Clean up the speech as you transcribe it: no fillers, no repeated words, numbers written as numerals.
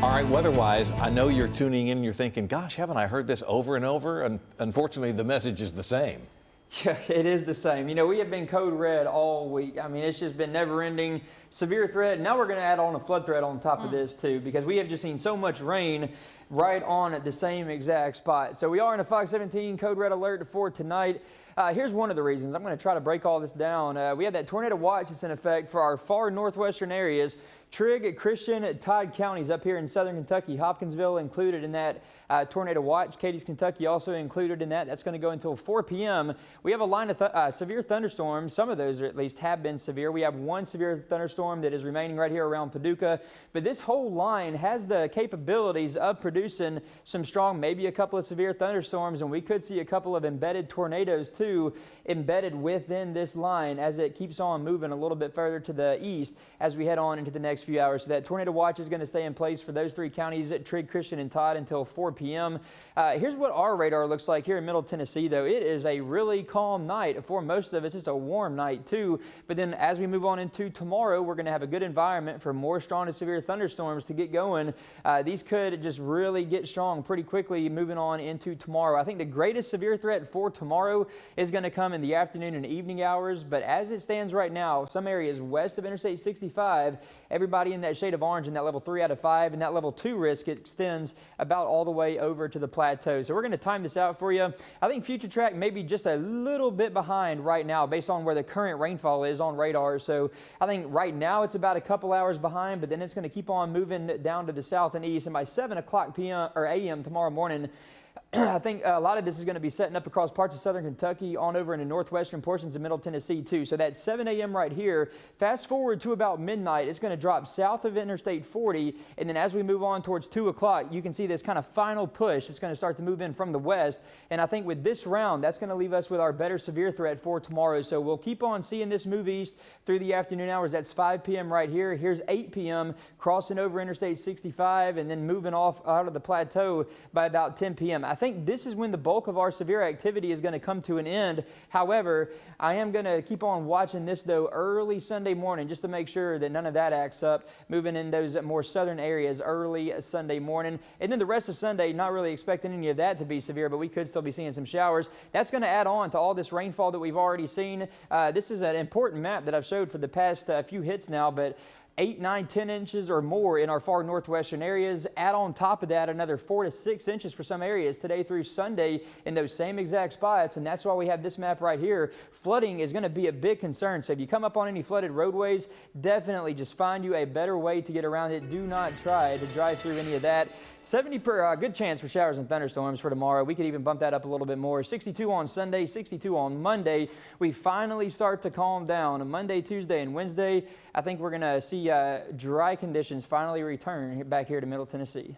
All right, weather-wise, I know you're tuning in and you're thinking, gosh, haven't I heard this over and over? And unfortunately, the message is the same. Yeah, it is the same. You know, we have been code red all week. I mean, it's just been never-ending severe threat. Now we're going to add on a flood threat on top of this, too, because we have just seen so much rain right on at the same exact spot. So we are in a Fox 17 code red alert for tonight. Here's one of the reasons. I'm going to try to break all this down. We have that tornado watch that's in effect for our far northwestern areas. Trigg, Christian, Todd counties up here in southern Kentucky. Hopkinsville included in that tornado watch. Cadiz, Kentucky also included in that. That's going to go until 4 p.m. We have a line of severe thunderstorms. Some of those at least have been severe. We have one severe thunderstorm that is remaining right here around Paducah. But this whole line has the capabilities of producing some strong, maybe a couple of severe thunderstorms. And we could see a couple of embedded tornadoes too, embedded within this line as it keeps on moving a little bit further to the east as we head on into the next few hours. So that tornado watch is going to stay in place for those three counties at Trigg, Christian, and Todd until 4 p.m. Here's what our radar looks like here in Middle Tennessee, though. It is a really calm night for most of us. It's a warm night, too. But then as we move on into tomorrow, we're going to have a good environment for more strong to severe thunderstorms to get going. These could just really get strong pretty quickly moving on into tomorrow. I think the greatest severe threat for tomorrow is going to come in the afternoon and evening hours. But as it stands right now, some areas west of Interstate 65, everybody in that shade of orange in that level 3 out of 5, and that level 2 risk extends about all the way over to the plateau. So we're going to time this out for you. I think future track may be just a little bit behind right now based on where the current rainfall is on radar. So I think right now it's about a couple hours behind, but then it's going to keep on moving down to the south and east. And by 7 o'clock p.m. or a.m. tomorrow morning, I think a lot of this is going to be setting up across parts of southern Kentucky on over into northwestern portions of Middle Tennessee too. So that 7 a.m. right here, fast forward to about midnight, it's going to drop south of Interstate 40. And then as we move on towards 2 o'clock, you can see this kind of final push. It's going to start to move in from the west. And I think with this round, that's going to leave us with our better severe threat for tomorrow. So we'll keep on seeing this move east through the afternoon hours. That's 5 p.m. right here. Here's 8 p.m. crossing over Interstate 65 and then moving off out of the plateau by about 10 p.m. I think this is when the bulk of our severe activity is going to come to an end. However, I am going to keep on watching this, though, early Sunday morning just to make sure that none of that acts up, moving in those more southern areas early Sunday morning. And then the rest of Sunday, not really expecting any of that to be severe, but we could still be seeing some showers. That's going to add on to all this rainfall that we've already seen. This is an important map that I've showed for the past few hits now, but 8, 9, 10 inches or more in our far northwestern areas. Add on top of that another 4 to 6 inches for some areas today through Sunday in those same exact spots. And that's why we have this map right here. Flooding is going to be a big concern. So if you come up on any flooded roadways, definitely just find you a better way to get around it. Do not try to drive through any of that. 70% good chance for showers and thunderstorms for tomorrow. We could even bump that up a little bit more. 62 on Sunday, 62 on Monday. We finally start to calm down. On Monday, Tuesday, and Wednesday, I think we're going to see dry conditions finally return back here to Middle Tennessee.